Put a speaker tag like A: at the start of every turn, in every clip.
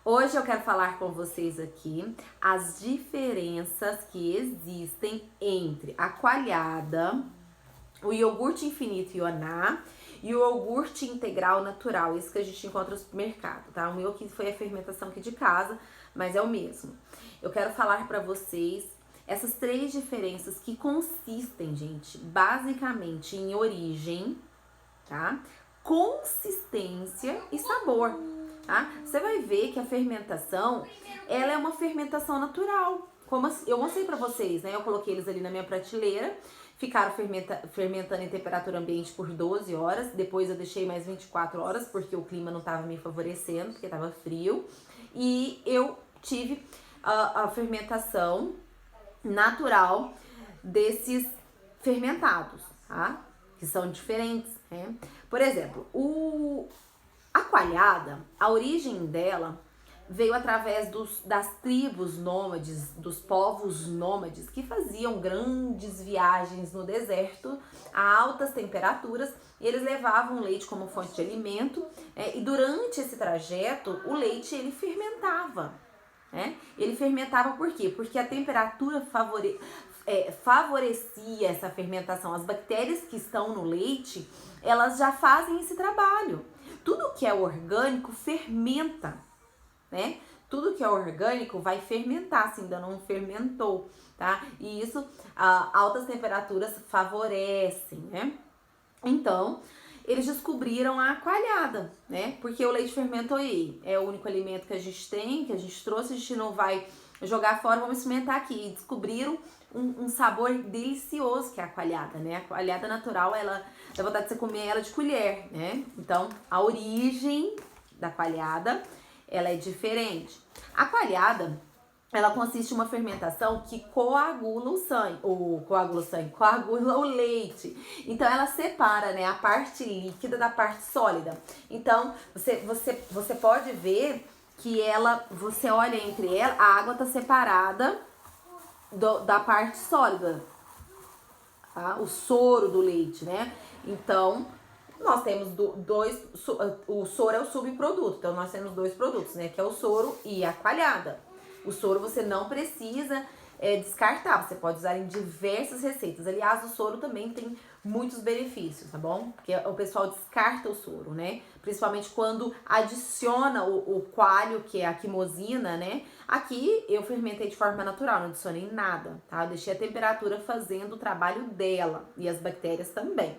A: Hoje eu quero falar com vocês aqui as diferenças que existem entre a coalhada, o iogurte infinito Ioná e o iogurte integral natural, isso que a gente encontra no supermercado, tá? O meu aqui foi a fermentação aqui de casa, mas é o mesmo. Eu quero falar pra vocês essas três diferenças que consistem, gente, basicamente em origem, tá? Consistência e sabor, tá? Você vai ver que a fermentação, ela é uma fermentação natural. Como eu mostrei pra vocês, né? Eu coloquei eles ali na minha prateleira, ficaram fermentando em temperatura ambiente por 12 horas. Depois eu deixei mais 24 horas, porque o clima não tava me favorecendo, porque tava frio. E eu tive a fermentação natural desses fermentados, tá? Que são diferentes, né? Por exemplo, a coalhada, a origem dela veio através das tribos nômades, dos povos nômades que faziam grandes viagens no deserto a altas temperaturas e eles levavam leite como fonte de alimento, e durante esse trajeto o leite ele fermentava, né? Ele fermentava por quê? Porque a temperatura favorecia essa fermentação. As bactérias que estão no leite, elas já fazem esse trabalho. Tudo que é orgânico fermenta, né? Tudo que é orgânico vai fermentar, se ainda não fermentou, tá? E isso, altas temperaturas favorecem, né? Então, eles descobriram a coalhada, né? Porque o leite fermentou aí. É o único alimento que a gente tem, que a gente trouxe, a gente não vai jogar fora, vamos experimentar aqui. E descobriram um sabor delicioso que é a coalhada, né? A coalhada natural, ela dá vontade de você comer ela de colher, né? Então, a origem da coalhada, ela é diferente. A coalhada, ela consiste em uma fermentação que coagula coagula o leite. Então ela separa, né, a parte líquida da parte sólida. Então você pode ver que você olha entre ela, a água tá separada da parte sólida, tá? O soro do leite, né? Então nós temos o soro é o subproduto, então nós temos dois produtos, né, que é o soro e a coalhada. O soro você não precisa descartar, você pode usar em diversas receitas. Aliás, o soro também tem muitos benefícios, tá bom? Porque o pessoal descarta o soro, né? Principalmente quando adiciona o coalho, que é a quimosina, né? Aqui eu fermentei de forma natural, não adicionei nada, tá? Eu deixei a temperatura fazendo o trabalho dela e as bactérias também.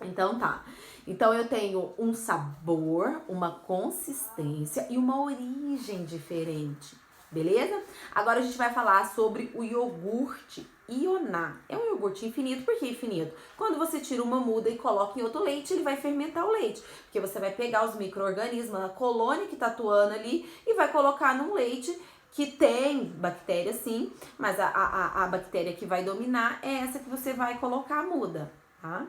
A: Então tá. Então eu tenho um sabor, uma consistência e uma origem diferente. Beleza? Agora a gente vai falar sobre o iogurte Ioná. É um iogurte infinito. Por que infinito? Quando você tira uma muda e coloca em outro leite, ele vai fermentar o leite. Porque você vai pegar os micro-organismos, a colônia que tá atuando ali e vai colocar num leite que tem bactéria sim, mas a bactéria que vai dominar é essa que você vai colocar a muda, tá?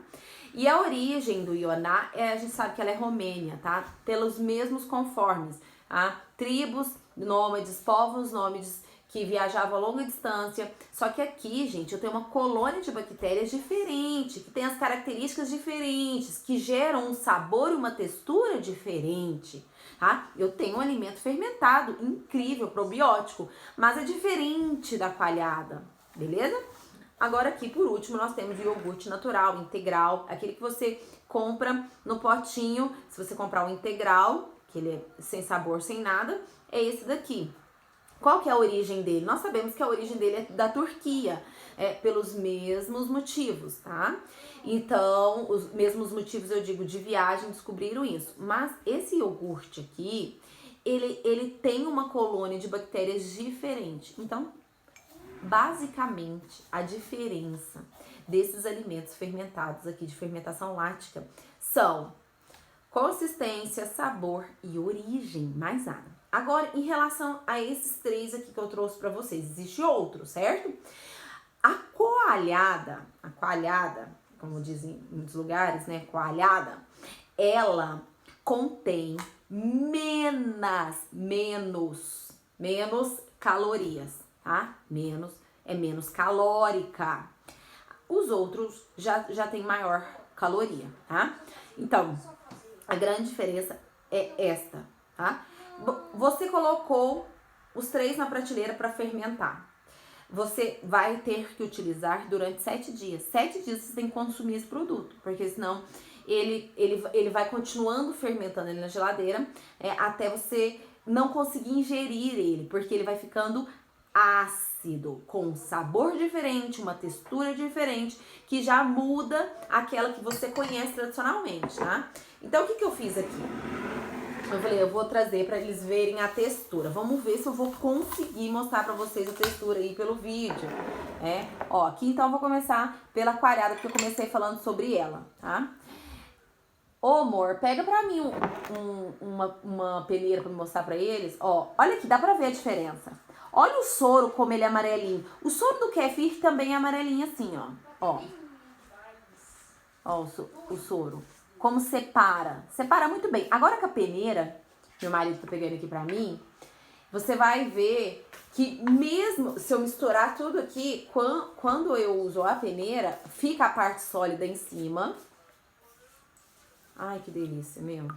A: E a origem do Ioná, a gente sabe que ela é romênia, tá? Pelos mesmos conformes, tá? Tribos nômades, povos nômades que viajavam a longa distância. Só que aqui, gente, eu tenho uma colônia de bactérias diferente, que tem as características diferentes, que geram um sabor e uma textura diferente, tá? Eu tenho um alimento fermentado, incrível, probiótico, mas é diferente da coalhada, beleza? Agora aqui, por último, nós temos o iogurte natural, integral, aquele que você compra no potinho. Se você comprar o integral, que ele é sem sabor, sem nada, é esse daqui. Qual que é a origem dele? Nós sabemos que a origem dele é da Turquia, pelos mesmos motivos, tá? Então, os mesmos motivos, eu digo, de viagem, descobriram isso. Mas esse iogurte aqui, ele tem uma colônia de bactérias diferente. Então, basicamente, a diferença desses alimentos fermentados aqui, de fermentação láctica, são consistência, sabor e origem, mais nada. Agora, em relação a esses três aqui que eu trouxe pra vocês, existe outro, certo? A coalhada, como dizem em muitos lugares, né, coalhada, ela contém menos calorias, tá? Menos calórica. Os outros já tem maior caloria, tá? Então, a grande diferença é esta, tá? você colocou os 3 na prateleira para fermentar. Você vai ter que utilizar durante 7 dias. 7 dias você tem que consumir esse produto, porque senão ele vai continuando fermentando ali na geladeira até você não conseguir ingerir ele, porque ele vai ficando ácido, com um sabor diferente, uma textura diferente, que já muda aquela que você conhece tradicionalmente, tá? Então, o que eu fiz aqui? Eu falei, eu vou trazer pra eles verem a textura. Vamos ver se eu vou conseguir mostrar pra vocês a textura aí pelo vídeo. Ó, aqui então eu vou começar pela coalhada, porque eu comecei falando sobre ela, tá? Ô, amor, pega pra mim uma peneira pra mostrar pra eles. Ó, olha aqui, dá pra ver a diferença. Olha o soro como ele é amarelinho. O soro do kefir também é amarelinho assim, ó. Ó o soro. Como separa. Separa muito bem. Agora com a peneira, meu marido tá pegando aqui pra mim, você vai ver que mesmo se eu misturar tudo aqui, quando eu uso a peneira, fica a parte sólida em cima. Ai, que delícia, meu.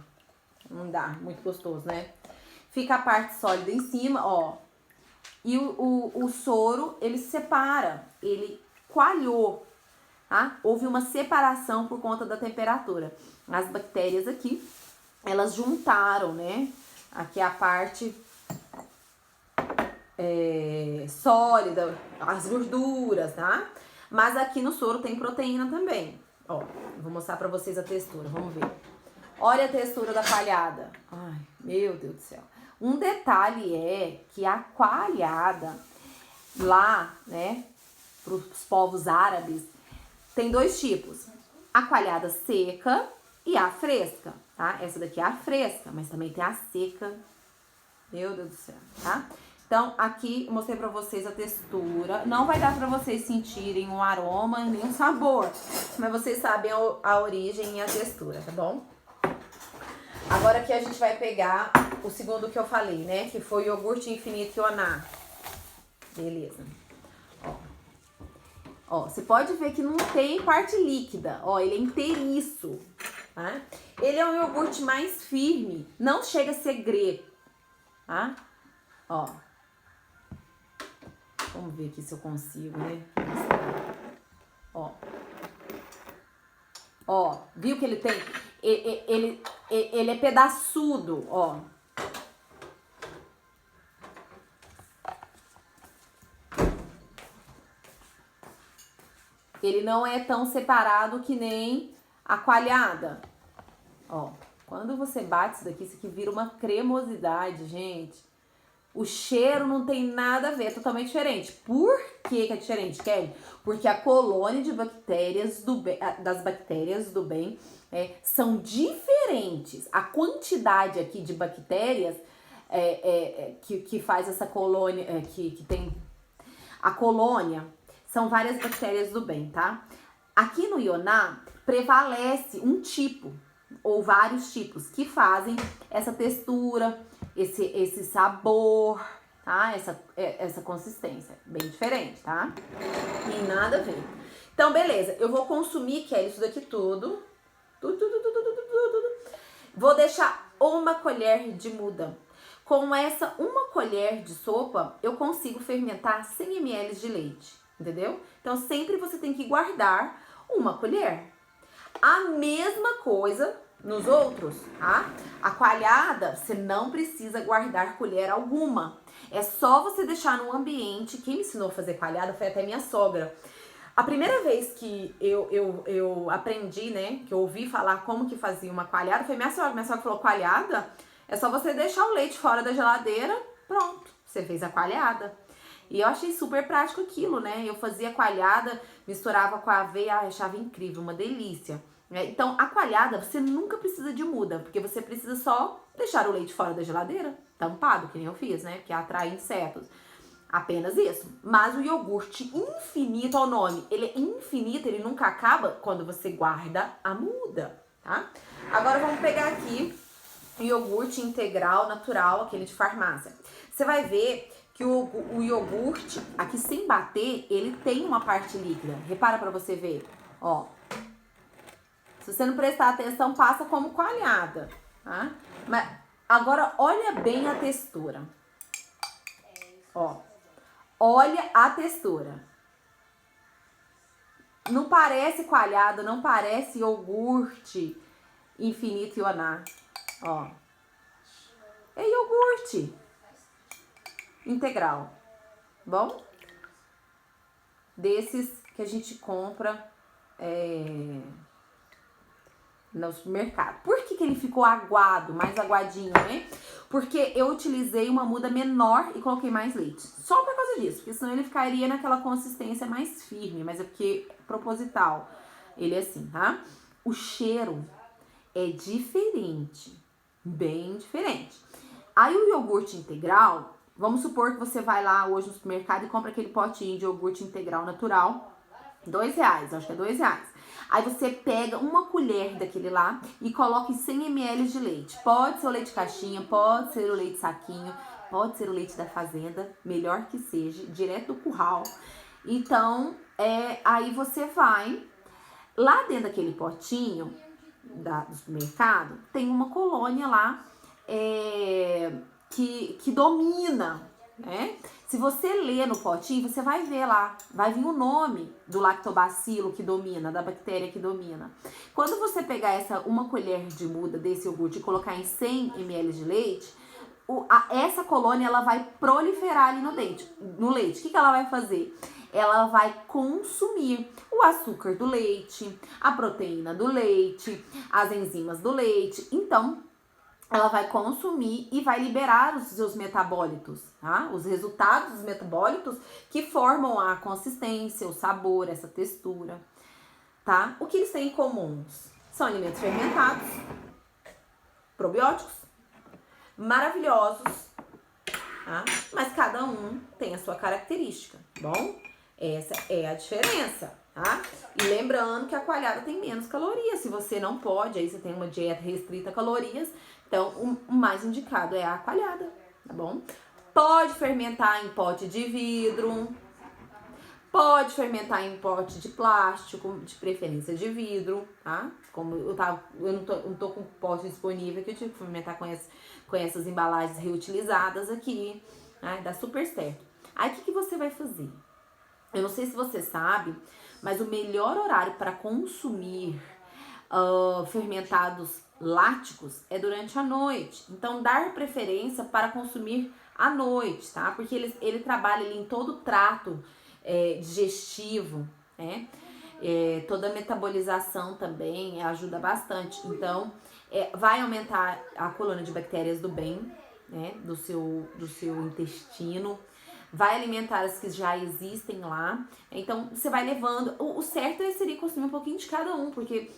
A: Não dá, muito gostoso, né? Fica a parte sólida em cima, ó. E o soro, ele separa, ele coalhou, tá? Houve uma separação por conta da temperatura. As bactérias aqui, elas juntaram, né? Aqui a parte sólida, as gorduras, tá? Mas aqui no soro tem proteína também. Ó, eu vou mostrar pra vocês a textura, vamos ver. Olha a textura da coalhada. Ai, meu Deus do céu. Um detalhe é que a coalhada lá, né, para os povos árabes, tem 2 tipos. A coalhada seca e a fresca, tá? Essa daqui é a fresca, mas também tem a seca. Meu Deus do céu, tá? Então, aqui eu mostrei pra vocês a textura. Não vai dar pra vocês sentirem um aroma nem um sabor, mas vocês sabem a origem e a textura, tá bom? Agora aqui a gente vai pegar o segundo que eu falei, né? Que foi o iogurte infinito Yoná. Beleza. Ó, você pode ver que não tem parte líquida. Ó, ele é inteiriço, tá? Ele é um iogurte mais firme. Não chega a ser grego, tá? Ó. Vamos ver aqui se eu consigo, né? Ó. Ó, viu que ele tem... Ele é pedaçudo, ó. Ele não é tão separado que nem a coalhada. Ó, quando você bate isso aqui vira uma cremosidade, gente. O cheiro não tem nada a ver, é totalmente diferente. Por que é diferente, Kelly? Porque a colônia de bactérias das bactérias do bem são diferentes. A quantidade aqui de bactérias que faz essa colônia, que tem a colônia, são várias bactérias do bem, tá? Aqui no Yoná prevalece um tipo ou vários tipos que fazem essa textura, esse sabor, tá? Essa consistência, bem diferente, tá? Tem nada a ver. Então, beleza, eu vou consumir, Kelly, isso daqui tudo. Vou deixar 1 colher de muda. Com essa 1 colher de sopa, eu consigo fermentar 100 ml de leite, entendeu? Então, sempre você tem que guardar 1 colher. A mesma coisa nos outros, tá? A coalhada, você não precisa guardar colher alguma. É só você deixar no ambiente. Quem me ensinou a fazer coalhada foi até minha sogra. A primeira vez que eu aprendi, né, que eu ouvi falar como que fazia uma coalhada, foi minha sogra. Minha sogra falou, coalhada é só você deixar o leite fora da geladeira, pronto, você fez a coalhada. E eu achei super prático aquilo, né? Eu fazia coalhada, misturava com a aveia, achava incrível, uma delícia. Então, a coalhada, você nunca precisa de muda, porque você precisa só deixar o leite fora da geladeira, tampado, que nem eu fiz, né? Que atrai insetos. Apenas isso. Mas o iogurte infinito é o nome. Ele é infinito, ele nunca acaba quando você guarda a muda, tá? Agora vamos pegar aqui o iogurte integral natural, aquele de farmácia. Você vai ver que o iogurte, aqui sem bater, ele tem uma parte líquida. Repara pra você ver, ó. Se você não prestar atenção, passa como coalhada, tá? Agora, olha bem a textura. Ó, olha a textura. Não parece coalhada, não parece iogurte infinito ioná. Ó, é iogurte integral. Bom? Desses que a gente compra no supermercado. Por que ele ficou aguado, mais aguadinho, né? Porque eu utilizei uma muda menor e coloquei mais leite. Só por causa disso, porque senão ele ficaria naquela consistência mais firme, mas é porque é proposital. Ele é assim, tá? O cheiro é diferente, bem diferente. Aí o iogurte integral, vamos supor que você vai lá hoje no supermercado e compra aquele potinho de iogurte integral natural, R$2, acho que é R$2. Aí você pega uma colher daquele lá e coloca em 100 ml de leite. Pode ser o leite caixinha, pode ser o leite saquinho, pode ser o leite da fazenda, melhor que seja, direto do curral. Então, aí você vai, lá dentro daquele potinho do supermercado, tem uma colônia lá que domina, né? Se você ler no potinho, você vai ver lá, vai vir o nome do lactobacilo que domina, da bactéria que domina. Quando você pegar uma colher de muda desse iogurte e colocar em 100 ml de leite, essa colônia ela vai proliferar ali no leite. O que ela vai fazer? Ela vai consumir o açúcar do leite, a proteína do leite, as enzimas do leite. Então, ela vai consumir e vai liberar os seus metabólitos, tá? Os resultados dos metabólitos que formam a consistência, o sabor, essa textura, tá? O que eles têm em comuns? São alimentos fermentados, probióticos, maravilhosos, tá? Mas cada um tem a sua característica, bom? Essa é a diferença, tá? E lembrando que a coalhada tem menos calorias. Se você não pode, aí você tem uma dieta restrita a calorias, então o mais indicado é a coalhada, tá bom? Pode fermentar em pote de vidro, pode fermentar em pote de plástico, de preferência de vidro, tá? Como eu não tô com pote disponível, que eu tive que fermentar com essas embalagens reutilizadas aqui, né? Dá super certo. Aí o que você vai fazer? Eu não sei se você sabe, mas o melhor horário para consumir fermentados láticos é durante a noite. Então, dar preferência para consumir à noite, tá? Porque ele trabalha ali em todo o trato digestivo, né? Toda a metabolização também ajuda bastante. Então, vai aumentar a colônia de bactérias do bem, né? Do seu intestino. Vai alimentar as que já existem lá. Então, você vai levando. O certo seria consumir um pouquinho de cada um, porque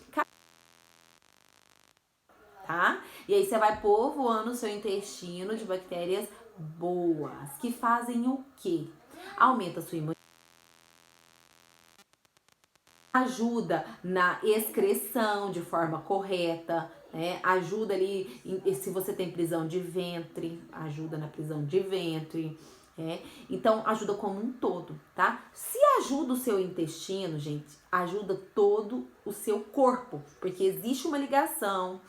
A: tá? E aí você vai povoando o seu intestino de bactérias boas, que fazem o quê? Aumenta a sua imunidade, ajuda na excreção de forma correta, né? Ajuda ali, se você tem prisão de ventre, ajuda na prisão de ventre, então ajuda como um todo, tá? Se ajuda o seu intestino, gente, ajuda todo o seu corpo, porque existe uma ligação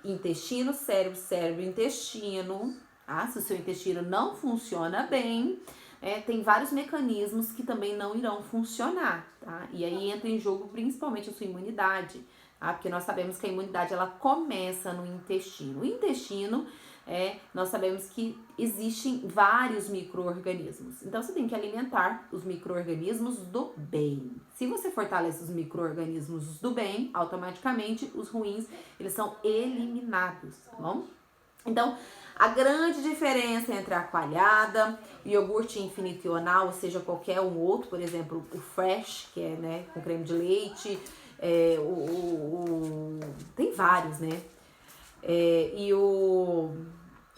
A: intestino, cérebro, cérebro, intestino, tá? Se o seu intestino não funciona bem, tem vários mecanismos que também não irão funcionar, tá? E aí entra em jogo principalmente a sua imunidade, tá? Porque nós sabemos que a imunidade ela começa no intestino. O intestino, nós sabemos que existem vários micro-organismos. Então você tem que alimentar os micro-organismos do bem. Se você fortalece os micro-organismos do bem, automaticamente os ruins, eles são eliminados, tá bom? Então, a grande diferença entre a coalhada, iogurte infinito ional, ou seja, qualquer um outro, por exemplo, o fresh, que é, né, com creme de leite, tem vários, né? E o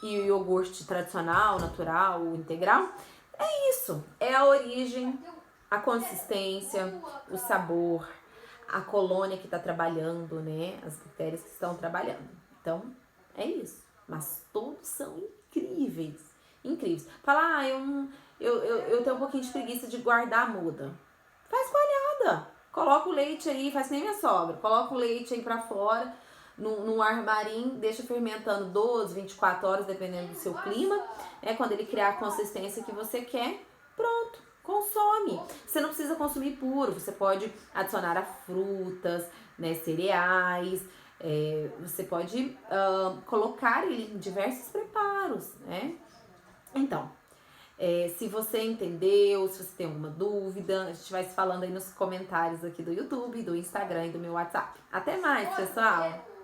A: iogurte tradicional, natural, integral, é isso. É a origem, a consistência, o sabor, a colônia que está trabalhando, né? As bactérias que estão trabalhando. Então, é isso. Mas todos são incríveis. Incríveis. Fala, eu tenho um pouquinho de preguiça de guardar a muda. Faz coalhada. Coloca o leite aí, faz que nem minha sogra. Coloca o leite aí pra fora. num armarinho, deixa fermentando 12, 24 horas, dependendo do seu clima. Quando ele criar a consistência que você quer, pronto, consome. Você não precisa consumir puro, você pode adicionar a frutas, né, cereais, você pode colocar ele em diversos preparos, né? Então, se você entendeu, se você tem alguma dúvida, a gente vai se falando aí nos comentários aqui do YouTube, do Instagram e do meu WhatsApp. Até mais, pessoal!